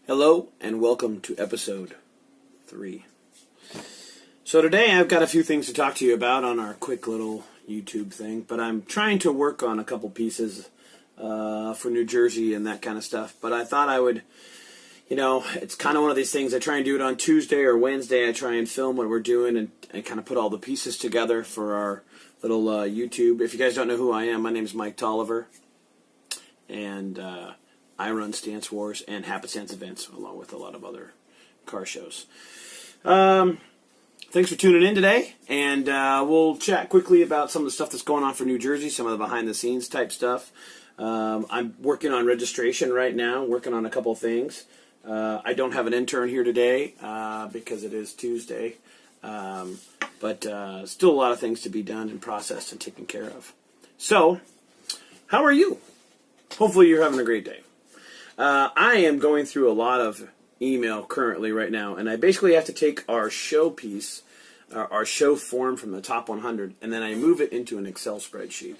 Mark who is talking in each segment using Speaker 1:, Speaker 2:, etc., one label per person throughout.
Speaker 1: Hello and welcome to episode 3. So today I've got a few things to talk to you about on our quick little YouTube thing, but I'm trying to work on a couple pieces for New Jersey and that kind of stuff. But I thought I would, it's kind of one of these things. I try and do it on Tuesday or Wednesday. I try and film what we're doing and kind of put all the pieces together for our little YouTube. If you guys don't know who I am, my name is Mike Tolliver, and I run StanceWars and Happenstance events along with a lot of other car shows. Thanks for tuning in today, and we'll chat quickly about some of the stuff that's going on for New Jersey, some of the behind-the-scenes type stuff. I'm working on registration right now, working on a couple things. I don't have an intern here today because it is Tuesday, but still a lot of things to be done and processed and taken care of. So, how are you? Hopefully you're having a great day. I am going through a lot of email currently right now, and I basically have to take our show piece, our show form from the top 100, and then I move it into an Excel spreadsheet.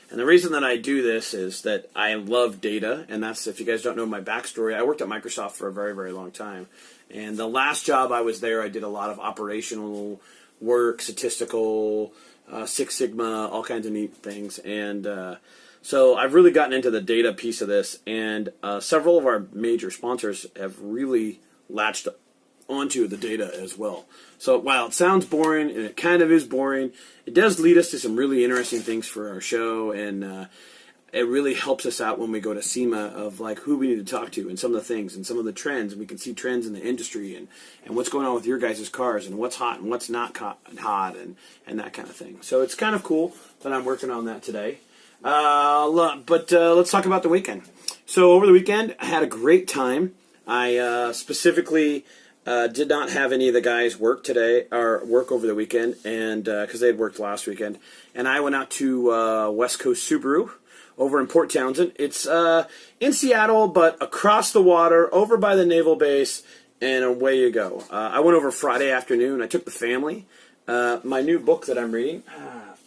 Speaker 1: And the reason that I do this is that I love data, and that's, if you guys don't know my backstory, I worked at Microsoft for a very, very long time. And the last job I was there, I did a lot of operational work, statistical, Six Sigma, all kinds of neat things. And so I've really gotten into the data piece of this, and several of our major sponsors have really latched onto the data as well. So while it sounds boring, and it kind of is boring, it does lead us to some really interesting things for our show, and it really helps us out when we go to SEMA of like who we need to talk to and some of the things and some of the trends, and we can see trends in the industry and what's going on with your guys' cars and what's hot and what's not hot and that kind of thing. So it's kind of cool that I'm working on that today. But let's talk about the weekend. So over the weekend, I had a great time. I specifically did not have any of the guys work today or work over the weekend, and because they had worked last weekend. And I went out to West Coast Subaru over in Port Townsend. It's in Seattle, but across the water, over by the naval base, and away you go. I went over Friday afternoon. I took the family. My new book that I'm reading.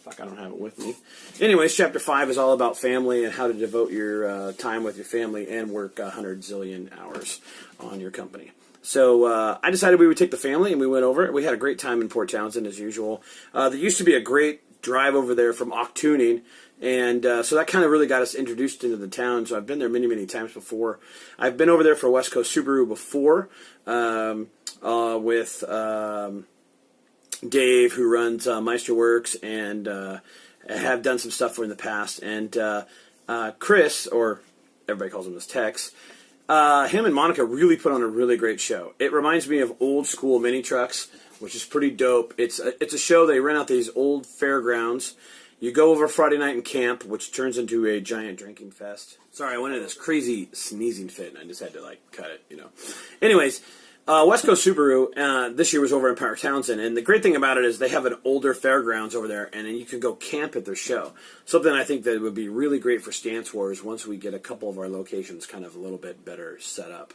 Speaker 1: I don't have it with me. Anyways, chapter 5 is all about family and how to devote your time with your family and work 100 zillion hours on your company. So I decided we would take the family, and we went over it. We had a great time in Port Townsend, as usual. There used to be a great drive over there from Auck Tuning, and so that kind of really got us introduced into the town. So I've been there many, many times before. I've been over there for West Coast Subaru before with Dave, who runs Meisterworks, and have done some stuff for in the past. And Chris, or everybody calls him as Tex, him and Monica really put on a really great show. It reminds me of old school mini trucks, which is pretty dope. It's a show. They rent out these old fairgrounds. You go over Friday night and camp, which turns into a giant drinking fest. Sorry, I went into this crazy sneezing fit, and I just had to cut it. Anyways. West Coast Subaru this year was over in Port Townsend, and the great thing about it is they have an older fairgrounds over there, and then you can go camp at their show. Something I think that would be really great for StanceWars once we get a couple of our locations kind of a little bit better set up.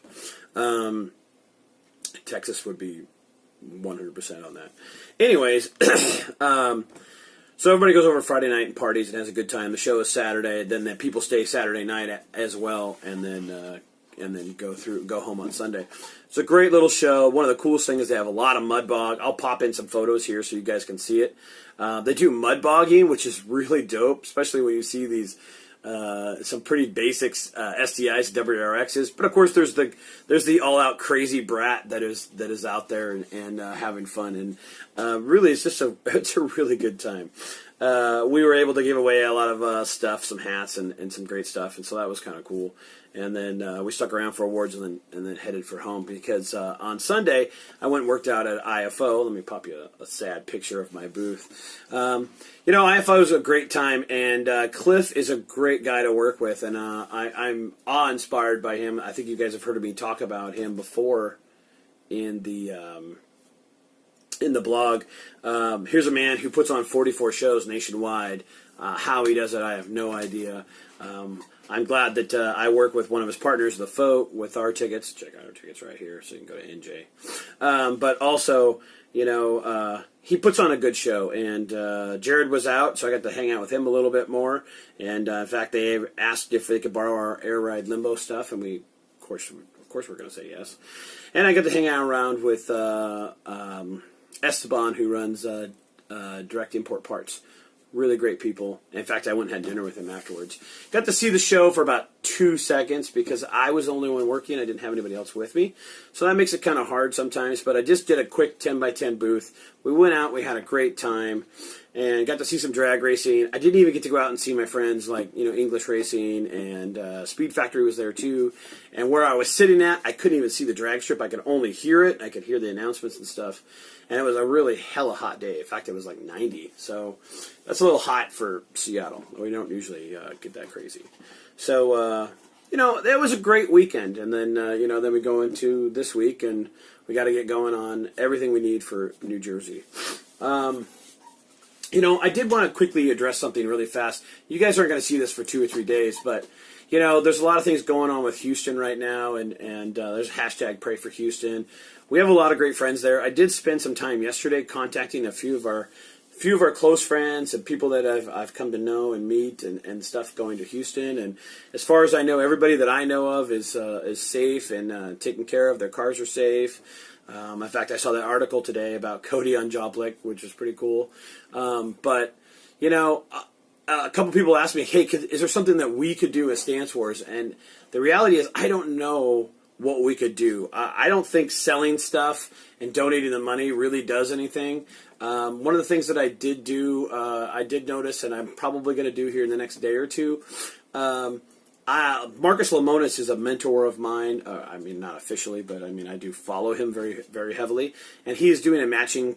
Speaker 1: Texas would be 100% on that. Anyways, so everybody goes over Friday night and parties and has a good time. The show is Saturday, then the people stay Saturday night as well, and then go home on Sunday. It's a great little show. One of the coolest things is they have a lot of mud bog. I'll pop in some photos here so you guys can see it. They do mud bogging, which is really dope, especially when you see these some pretty basics STIs, WRXs. But of course, there's the all-out crazy brat that is out there and having fun. And really, it's a really good time. We were able to give away a lot of stuff, some hats and some great stuff, and so that was kind of cool. And then we stuck around for awards and then headed for home because on Sunday I went and worked out at IFO. Let me pop you a sad picture of my booth. IFO is a great time, and Cliff is a great guy to work with, and I'm awe-inspired by him. I think you guys have heard me talk about him before in the blog. Here's a man who puts on 44 shows nationwide. How he does it, I have no idea. I'm glad that I work with one of his partners, the FOAT, with our tickets. Check out our tickets right here, so you can go to NJ. But also, he puts on a good show. And Jared was out, so I got to hang out with him a little bit more. And in fact, they asked if they could borrow our Air Ride Limbo stuff, and we, of course, of course we're going to say yes. And I got to hang out around with Esteban, who runs Direct Import Parts. Really great people. In fact, I went and had dinner with him afterwards. Got to see the show for about 2 seconds because I was the only one working. I didn't have anybody else with me. So that makes it kind of hard sometimes. But I just did a quick 10x10 booth. We went out. We had a great time. And got to see some drag racing. I didn't even get to go out and see my friends like, English Racing, and Speed Factory was there too. And where I was sitting at, I couldn't even see the drag strip. I could only hear it. I could hear the announcements and stuff. And it was a really hella hot day. In fact, it was like 90. So that's a little hot for Seattle. We don't usually get that crazy. So, it was a great weekend. And then, then we go into this week, and we got to get going on everything we need for New Jersey. I did want to quickly address something really fast. You guys aren't going to see this for 2 or 3 days, but, there's a lot of things going on with Houston right now, and there's hashtag Pray for Houston. We have a lot of great friends there. I did spend some time yesterday contacting a few of our close friends and people that I've come to know and meet and stuff going to Houston. And as far as I know, everybody that I know of is safe and taken care of. Their cars are safe. In fact, I saw that article today about Cody on Joblick, which was pretty cool. But a couple people asked me, hey, is there something that we could do as StanceWars? And the reality is I don't know what we could do. I don't think selling stuff and donating the money really does anything. One of the things that I did do, I did notice, and I'm probably going to do here in the next day or two, Marcus Lemonis is a mentor of mine. Not officially, but I do follow him very, very heavily. And he is doing a matching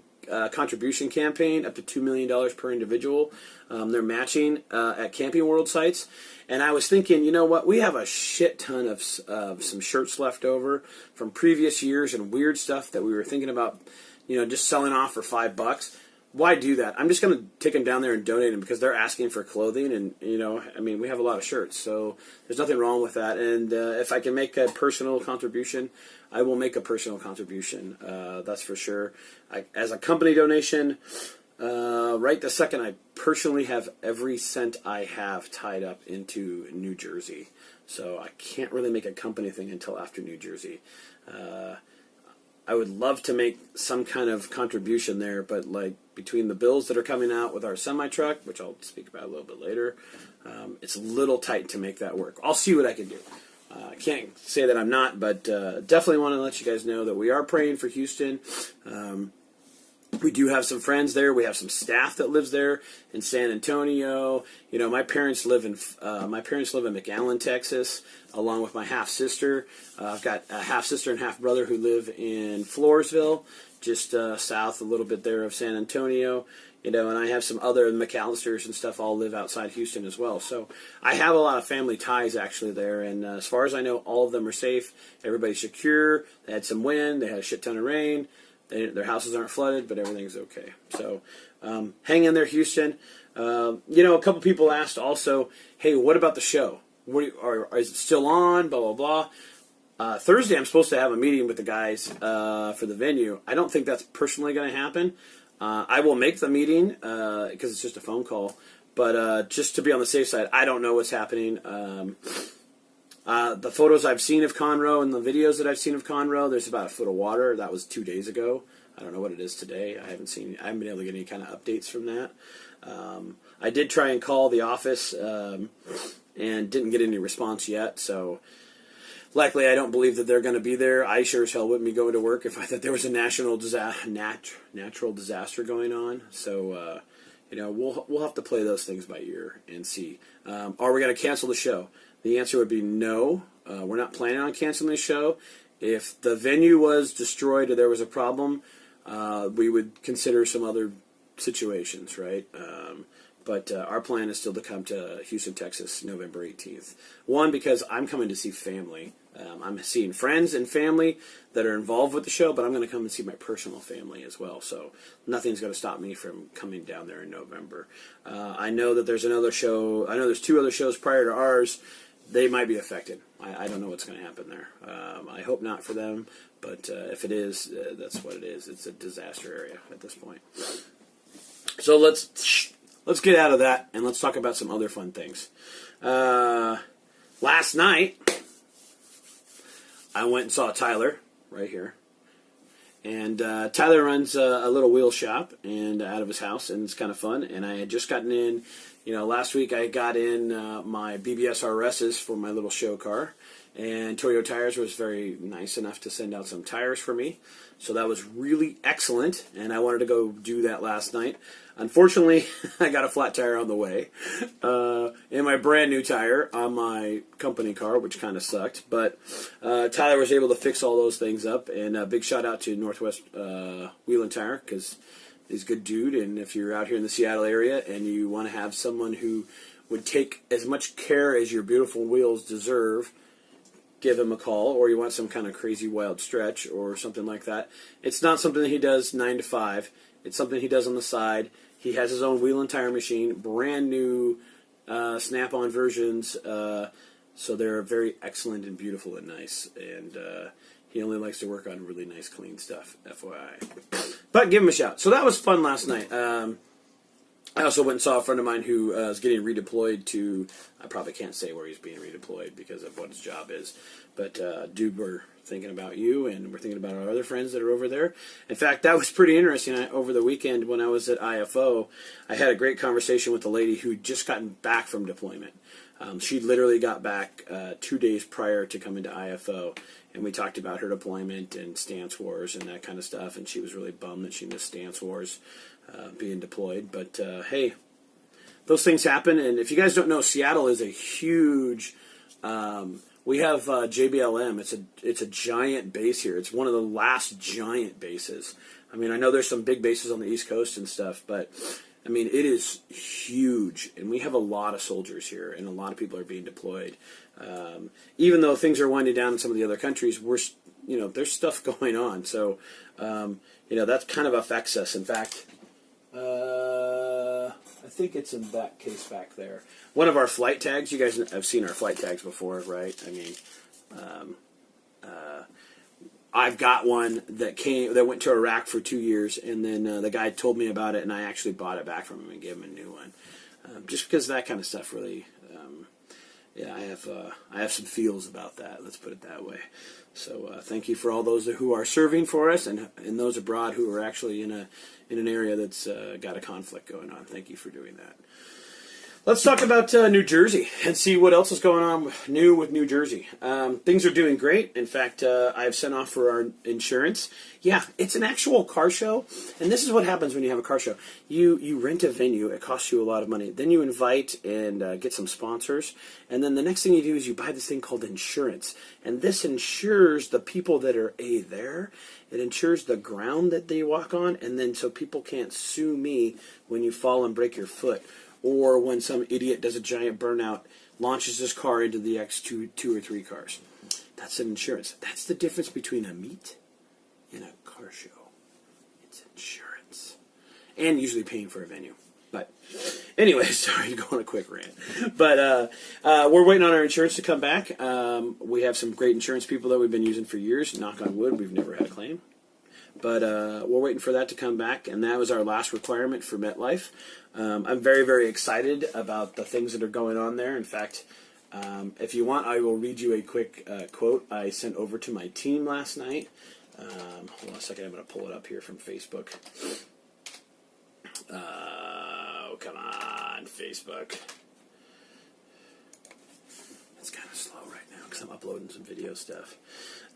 Speaker 1: contribution campaign up to $2 million per individual. They're matching at Camping World sites. And I was thinking, you know what? We have a shit ton of some shirts left over from previous years and weird stuff that we were thinking about, just selling off for $5. Why do that? I'm just going to take them down there and donate them because they're asking for clothing, and we have a lot of shirts, so there's nothing wrong with that. And if I can make a personal contribution, I will make a personal contribution. That's for sure. As a company donation, right this second, I personally have every cent I have tied up into New Jersey, so I can't really make a company thing until after New Jersey. I would love to make some kind of contribution there, but between the bills that are coming out with our semi-truck, which I'll speak about a little bit later, it's a little tight to make that work. I'll see what I can do. I can't say that I'm not, but definitely want to let you guys know that we are praying for Houston. We do have some friends there. We have some staff that lives there in San Antonio. My parents live in McAllen, Texas, along with my half sister. I've got a half sister and half brother who live in Floresville, just south a little bit there of San Antonio. And I have some other McAllisters and stuff all live outside Houston as well. So I have a lot of family ties actually there. And as far as I know, all of them are safe. Everybody's secure. They had some wind. They had a shit ton of rain. Their houses aren't flooded, but everything's okay. So hang in there, Houston. A couple people asked also, hey, what about the show? Is it still on? Blah, blah, blah. Thursday, I'm supposed to have a meeting with the guys for the venue. I don't think that's personally going to happen. I will make the meeting because it's just a phone call. But just to be on the safe side, I don't know what's happening. The photos I've seen of Conroe and the videos that I've seen of Conroe, there's about a foot of water. That was 2 days ago. I don't know what it is today. I haven't been able to get any kind of updates from that. I did try and call the office and didn't get any response yet. So likely I don't believe that they're going to be there. I sure as hell wouldn't be going to work if I thought there was a natural disaster going on. So we'll have to play those things by ear and see. Are we going to cancel the show? The answer would be no. We're not planning on canceling the show. If the venue was destroyed or there was a problem, we would consider some other situations, right? But our plan is still to come to Houston, Texas, November 18th. One, because I'm coming to see family. I'm seeing friends and family that are involved with the show, but I'm going to come and see my personal family as well. So nothing's going to stop me from coming down there in November. I know that there's another show. I know there's 2 other shows prior to ours. They might be affected. I don't know what's going to happen there. I hope not for them, but if it is, that's what it is. It's a disaster area at this point. So let's get out of that and let's talk about some other fun things. Last night, I went and saw Tyler right here. And Tyler runs a little wheel shop and out of his house, and it's kind of fun. And I had just gotten in, last week I got in my BBS RSs for my little show car. And Toyo Tires was very nice enough to send out some tires for me. So that was really excellent, and I wanted to go do that last night. Unfortunately, I got a flat tire on the way. And my brand new tire on my company car, which kind of sucked. But Tyler was able to fix all those things up. And a big shout out to Northwest Wheel and Tire, because he's a good dude. And if you're out here in the Seattle area and you want to have someone who would take as much care as your beautiful wheels deserve, give him a call. Or you want some kind of crazy wild stretch or something like that. It's not something that he does 9 to 5. It's something he does on the side. He has his own wheel and tire machine, brand new snap-on versions, so they're very excellent and beautiful and nice. And he only likes to work on really nice, clean stuff, FYI. But give him a shout. So that was fun last night. I also went and saw a friend of mine who is getting redeployed to, I probably can't say where he's being redeployed because of what his job is, but dude, we're thinking about you, and we're thinking about our other friends that are over there. In fact, that was pretty interesting. Over the weekend when I was at IFO, I had a great conversation with a lady who'd just gotten back from deployment. She literally got back 2 days prior to coming to IFO, and we talked about her deployment and StanceWars and that kind of stuff, and she was really bummed that she missed StanceWars being deployed. But hey, those things happen, and if you guys don't know, Seattle is a huge... we have JBLM. It's a giant base here. It's one of the last giant bases. I mean, I know there's some big bases on the East Coast and stuff, but I mean, it is huge, and we have a lot of soldiers here, and a lot of people are being deployed. Even though things are winding down in some of the other countries, there's stuff going on. So, that kind of affects us. In fact, I think it's in that case back there. One of our flight tags, you guys have seen our flight tags before, right? I mean, I've got one that went to Iraq for 2 years, and then the guy told me about it, and I actually bought it back from him and gave him a new one. Just because that kind of stuff really, I have some feels about that. Let's put it that way. So thank you for all those who are serving for us, and those abroad who are actually in an area that's got a conflict going on. Thank you for doing that. Let's talk about New Jersey and see what else is going on new with New Jersey. Things are doing great. In fact, I've sent off for our insurance. Yeah, it's an actual car show, and this is what happens when you have a car show. You rent a venue. It costs you a lot of money. Then you invite and get some sponsors, and then the next thing you do is you buy this thing called insurance, and this insures the people that are there. It insures the ground that they walk on, and then so people can't sue me when you fall and break your foot, or when some idiot does a giant burnout, launches his car into the next two or three cars. That's an insurance. That's the difference between a meet and a car show. It's insurance. And usually paying for a venue. But anyway, sorry to go on a quick rant. But we're waiting on our insurance to come back. We have some great insurance people that we've been using for years. Knock on wood, we've never had a claim. But we're waiting for that to come back, and that was our last requirement for MetLife. I'm very, very excited about the things that are going on there. In fact, if you want, I will read you a quick quote I sent over to my team last night. Hold on a second, I'm going to pull it up here from Facebook. Oh, come on, Facebook. It's kind of slow right now because I'm uploading some video stuff.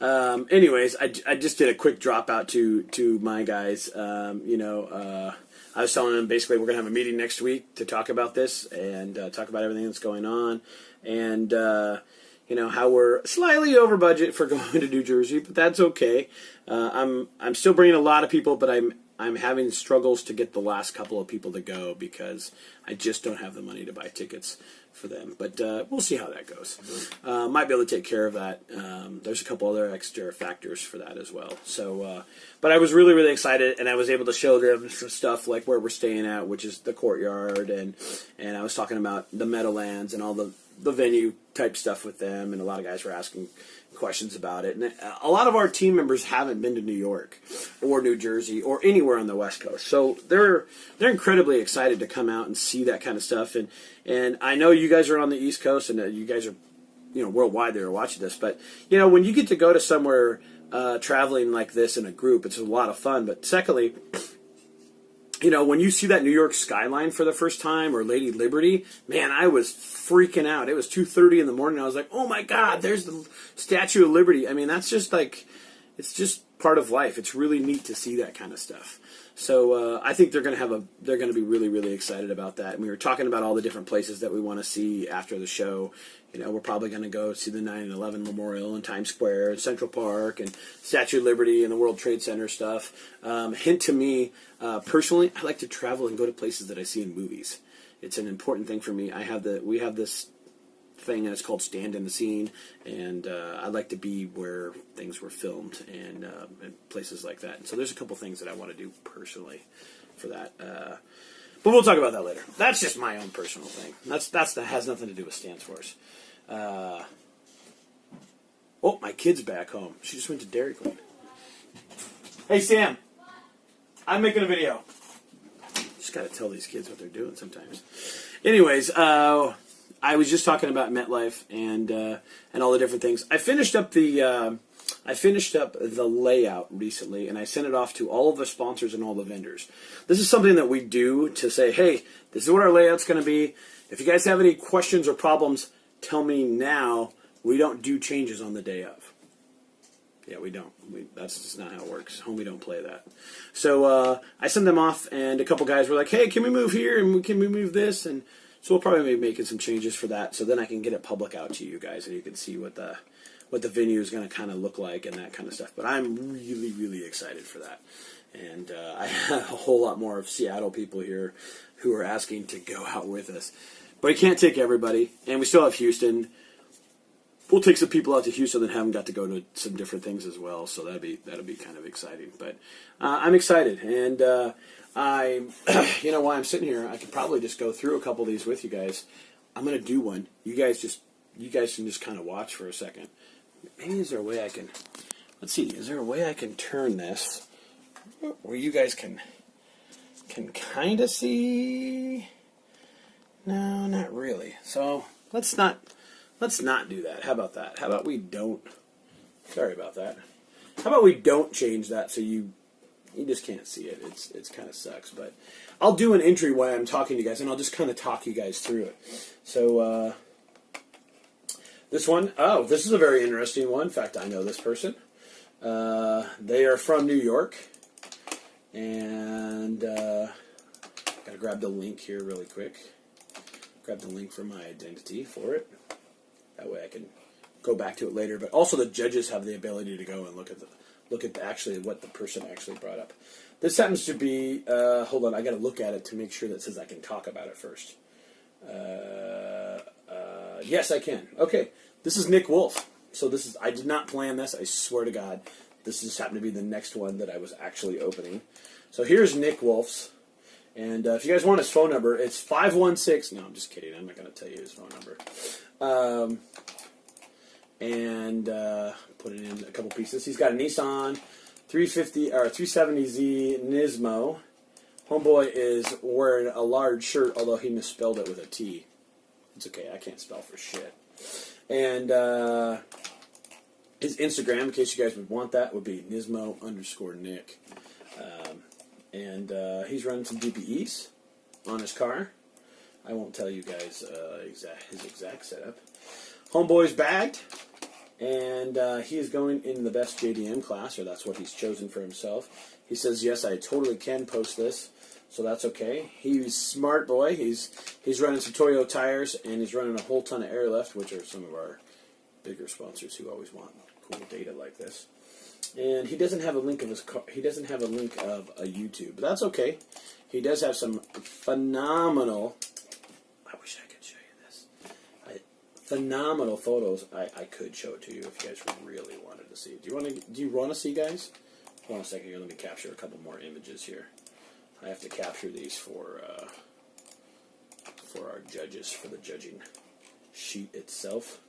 Speaker 1: Anyways, I just did a quick drop out to my guys. I was telling them basically we're going to have a meeting next week to talk about this and talk about everything that's going on, and how we're slightly over budget for going to New Jersey, but that's okay. I'm still bringing a lot of people, but I'm having struggles to get the last couple of people to go because I just don't have the money to buy tickets for them. But we'll see how that goes. Might be able to take care of that. There's a couple other extra factors for that as well. So, but I was really, really excited, and I was able to show them some stuff like where we're staying at, which is the courtyard, and I was talking about the Meadowlands and all the venue type stuff with them, and a lot of guys were asking questions about it. And a lot of our team members haven't been to New York or New Jersey or anywhere on the West Coast, so they're incredibly excited to come out and see that kind of stuff. And I know you guys are on the East Coast, and you guys are worldwide that are watching this. But when you get to go to somewhere traveling like this in a group, it's a lot of fun. But secondly, when you see that New York skyline for the first time, or Lady Liberty, man, I was freaking out. It was 2:30 in the morning. I was like, oh my God, there's the Statue of Liberty. I mean, that's just like, it's just part of life. It's really neat to see that kind of stuff. So I think they're going to be really, really excited about that. And we were talking about all the different places that we want to see after the show. We're probably going to go see the 9/11 Memorial in Times Square, and Central Park, and Statue of Liberty, and the World Trade Center stuff. Hint to me, personally, I like to travel and go to places that I see in movies. It's an important thing for me. We have this thing that's called Stand in the Scene, and I like to be where things were filmed and places like that. And so there's a couple things that I want to do personally for that. But we'll talk about that later. That's just my own personal thing. That has nothing to do with StanceWars. Oh, my kid's back home. She just went to Dairy Queen. Hey, Sam. I'm making a video. Just got to tell these kids what they're doing sometimes. Anyways, I was just talking about MetLife and all the different things. I finished up the layout recently, and I sent it off to all of the sponsors and all the vendors. This is something that we do to say, hey, this is what our layout's going to be. If you guys have any questions or problems, tell me now. We don't do changes on the day of. Yeah, we don't. That's just not how it works. We don't play that. So I sent them off, and a couple guys were like, hey, can we move here, and can we move this? And so we'll probably be making some changes for that, so then I can get it public out to you guys, and you can see what the venue is going to kind of look like and that kind of stuff. But I'm really, really excited for that. And I have a whole lot more of Seattle people here who are asking to go out with us. But I can't take everybody, and we still have Houston. We'll take some people out to Houston that haven't got to go to some different things as well, so that'll be kind of exciting. But I'm excited, and while I'm sitting here, I could probably just go through a couple of these with you guys. I'm going to do one. You guys can just kind of watch for a second. Maybe is there a way I can? Let's see. Is there a way I can turn this where you guys can kind of see? No, not really. So let's not do that. How about that? How about we don't? Sorry about that. How about we don't change that so you just can't see it. It's kind of sucks, but I'll do an entry while I'm talking to you guys, and I'll just kind of talk you guys through it. So this one, this is a very interesting one. In fact, I know this person. They are from New York, and gotta grab the link here really quick. Grab the link for my identity for it. That way I can go back to it later. But also the judges have the ability to go and look at actually what the person actually brought up. This happens to be, hold on, I got to look at it to make sure that it says I can talk about it first. Yes, I can. Okay, this is Nick Wolfe. So I did not plan this, I swear to God. This just happened to be the next one that I was actually opening. So here's Nick Wolfe's. And if you guys want his phone number, it's 516. No, I'm just kidding. I'm not going to tell you his phone number. Put it in a couple pieces. He's got a Nissan 350 or 370Z Nismo. Homeboy is wearing a large shirt, although he misspelled it with a T. It's okay. I can't spell for shit. And his Instagram, in case you guys would want that, would be Nismo_Nick. He's running some DPEs on his car. I won't tell you guys his exact setup. Homeboy's bagged, and he is going in the best JDM class, or that's what he's chosen for himself. He says, yes, I totally can post this, so that's okay. He's smart boy. He's running some Toyo tires, and he's running a whole ton of airlift, which are some of our bigger sponsors who always want cool data like this. And he doesn't have a link of his car. He doesn't have a link of a YouTube, but that's okay. He does have some phenomenal. I wish I could show you this. Phenomenal photos. I could show it to you if you guys really wanted to see. Do you want to see, guys? Hold on a second here. Let me capture a couple more images here. I have to capture these for our judges, for the judging sheet itself.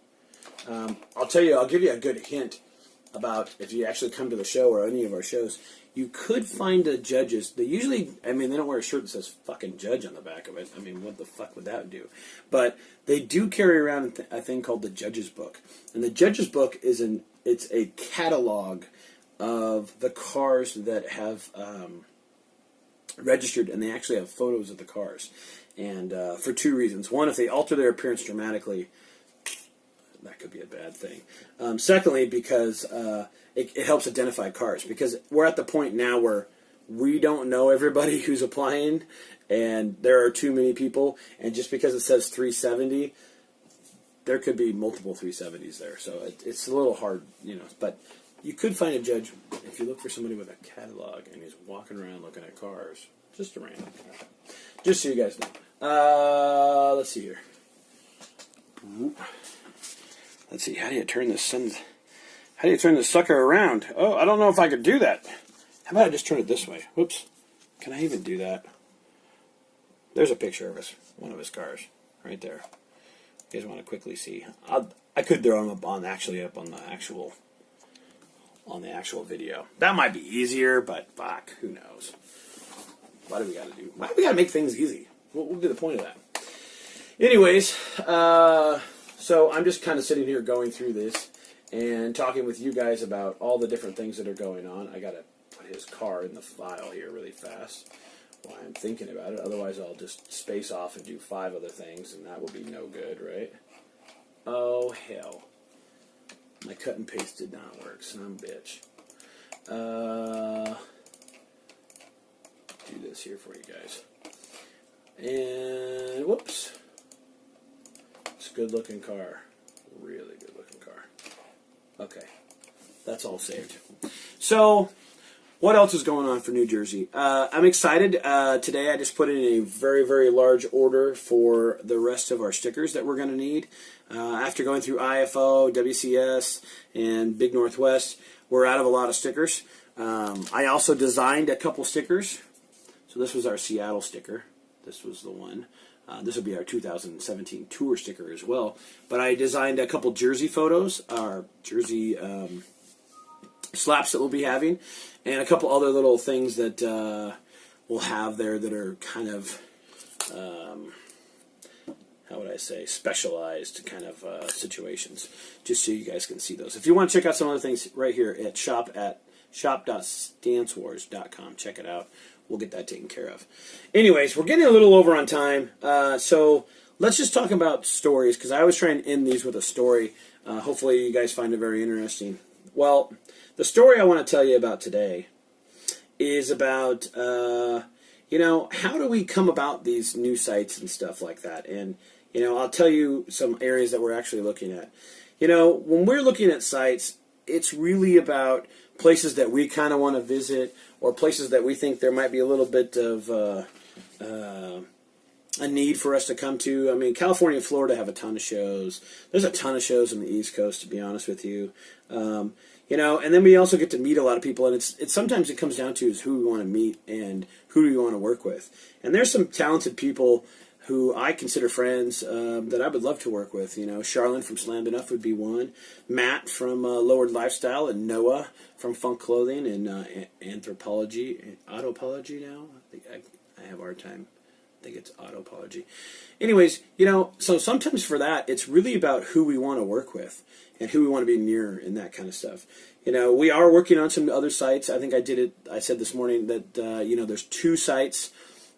Speaker 1: I'll tell you. I'll give you a good hint. about if you actually come to the show or any of our shows, you could find the judges. They usually, I mean, they don't wear a shirt that says fucking judge on the back of it. I mean, what the fuck would that do? But they do carry around a thing called the judge's book. And the judge's book it's a catalog of the cars that have registered, and they actually have photos of the cars. And for two reasons. One, if they alter their appearance dramatically, that could be a bad thing. Secondly, because it helps identify cars. Because we're at the point now where we don't know everybody who's applying, and there are too many people. And just because it says 370, there could be multiple 370s there. So it's a little hard, you know. But you could find a judge if you look for somebody with a catalog and he's walking around looking at cars. Just a random car. Just so you guys know. Let's see here. Let's see. How do you turn this sucker around? Oh, I don't know if I could do that. How about I just turn it this way? Whoops. Can I even do that? There's a picture of one of his cars, right there. You guys want to quickly see? I could throw him up on the actual video. That might be easier, but fuck, who knows? Why do we got to make things easy? What would be the point of that? Anyways, so I'm just kind of sitting here going through this and talking with you guys about all the different things that are going on. I got to put his car in the file here really fast while I'm thinking about it. Otherwise, I'll just space off and do 5 other things, and that will be no good, right? Oh, hell. My cut and paste did not work, son of a bitch. Do this here for you guys. And, whoops. It's a good-looking car. Really good-looking car. Okay. That's all saved. So, what else is going on for New Jersey? I'm excited. Today I just put in a very, very large order for the rest of our stickers that we're going to need. After going through IFO, WCS, and Big Northwest, we're out of a lot of stickers. I also designed a couple stickers. So this was our Seattle sticker. This was the one. This will be our 2017 tour sticker as well. But I designed a couple Jersey photos, our Jersey slaps that we'll be having, and a couple other little things that we'll have there that are kind of, how would I say, specialized kind of situations, just so you guys can see those. If you want to check out some other things, right here at shop.stancewars.com. Check it out. We'll get that taken care of. Anyways, we're getting a little over on time, so let's just talk about stories, because I always try and end these with a story. Hopefully you guys find it very interesting. Well, the story I want to tell you about today is about, you know, how do we come about these new sites and stuff like that. And, you know, I'll tell you some areas that we're actually looking at. You know, when we're looking at sites, it's really about places that we kind of want to visit, or places that we think there might be a little bit of a need for us to come to. I mean, California and Florida have a ton of shows. There's a ton of shows on the East Coast, to be honest with you. You know, and then we also get to meet a lot of people, and it's sometimes it comes down to is who we want to meet and who do we want to work with. And there's some talented people who I consider friends that I would love to work with. You know, Charlene from Slammed Enough would be one. Matt from Lowered Lifestyle, and Noah from Funk Clothing and Anthropology, Autopology now. I think I have a hard time. I think it's Autopology. Anyways, you know, so sometimes for that, it's really about who we want to work with and who we want to be near and that kind of stuff. You know, we are working on some other sites. I think I said this morning that, you know, there's 2 sites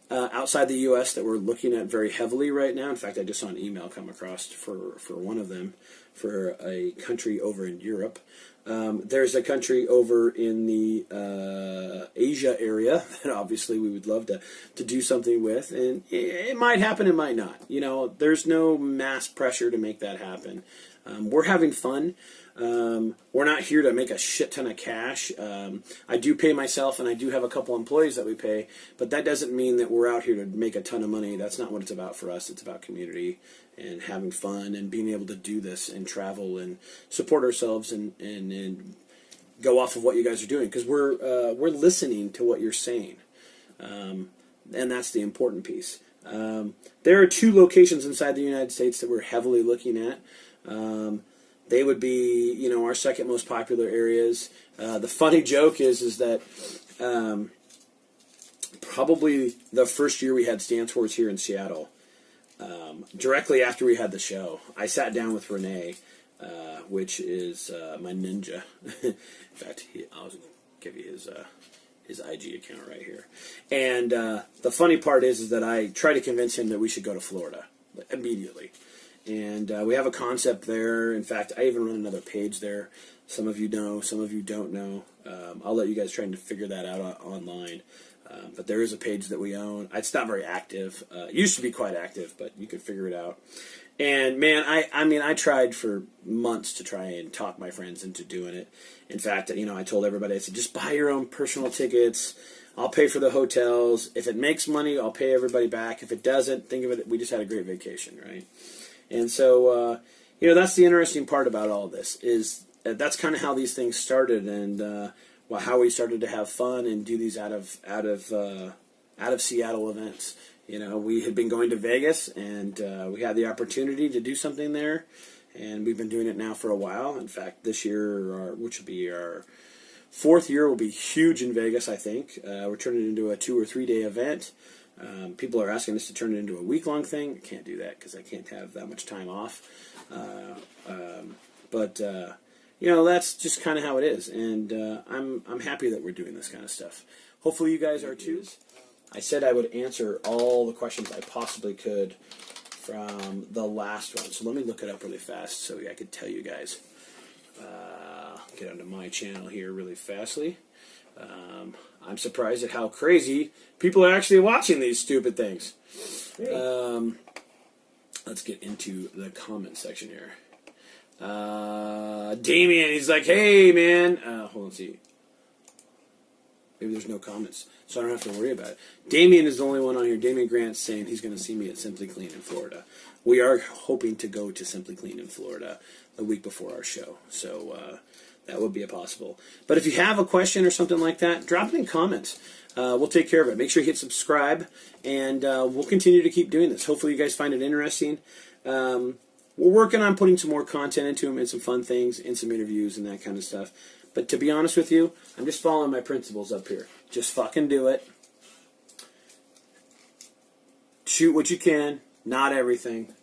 Speaker 1: outside the U.S. that we're looking at very heavily right now. In fact, I just saw an email come across for one of them for a country over in Europe. There's a country over in the Asia area that obviously we would love to do something with. And it might happen, it might not. You know, there's no mass pressure to make that happen. We're having fun. We're not here to make a shit ton of cash. I do pay myself, and I do have a couple employees that we pay, but that doesn't mean that we're out here to make a ton of money. That's not what it's about for us. It's about community and having fun and being able to do this and travel and support ourselves and go off of what you guys are doing, because we're listening to what you're saying, and that's the important piece. There are 2 locations inside the United States that we're heavily looking at. they would be, you know, our second most popular areas. The funny joke is that probably the first year we had StanceWars here in Seattle, directly after we had the show, I sat down with Renee, which is my ninja. In fact, I'll give you his IG account right here. And the funny part is that I tried to convince him that we should go to Florida immediately. And we have a concept there. In fact, I even run another page there. Some of you know, some of you don't know. I'll let you guys try to figure that out online. But there is a page that we own. It's not very active. It used to be quite active, but you could figure it out. And man, I mean, I tried for months to try and talk my friends into doing it. In fact, you know, I told everybody, I said, just buy your own personal tickets. I'll pay for the hotels. If it makes money, I'll pay everybody back. If it doesn't, think of it, we just had a great vacation, right? And so, you know, that's the interesting part about all this is that's kind of how these things started, and well, how we started to have fun and do these out of Seattle events. You know, we had been going to Vegas, and we had the opportunity to do something there, and we've been doing it now for a while. In fact, this year, which will be our 4th year, will be huge in Vegas, I think. We're turning it into a 2 or 3 day event. People are asking us to turn it into a week-long thing. I can't do that because I can't have that much time off. But you know, that's just kind of how it is, and I'm happy that we're doing this kind of stuff. Hopefully you guys are too. I said I would answer all the questions I possibly could from the last one, so let me look it up really fast so I could tell you guys. Get onto my channel here really fastly. I'm surprised at how crazy people are actually watching these stupid things. Let's get into the comment section here. Damien, he's like, hey, man. Hold on, see. Maybe there's no comments, so I don't have to worry about it. Damien is the only one on here. Damien Grant's saying he's going to see me at Simply Clean in Florida. We are hoping to go to Simply Clean in Florida the week before our show, so that would be a possible. But if you have a question or something like that, drop it in comments. We'll take care of it. Make sure you hit subscribe, and we'll continue to keep doing this. Hopefully you guys find it interesting. We're working on putting some more content into them and some fun things and some interviews and that kind of stuff. But to be honest with you, I'm just following my principles up here. Just fucking do it. Shoot what you can, not everything.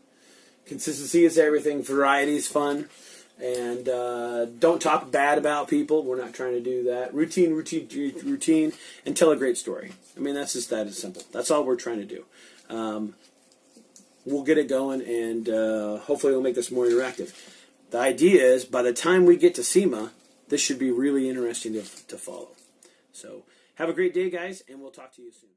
Speaker 1: Consistency is everything. Variety is fun. And don't talk bad about people. We're not trying to do that. Routine, and tell a great story. I mean, that's just that simple. That's all we're trying to do. We'll get it going, and hopefully we'll make this more interactive. The idea is, by the time we get to SEMA, this should be really interesting to follow. So, have a great day, guys, and we'll talk to you soon.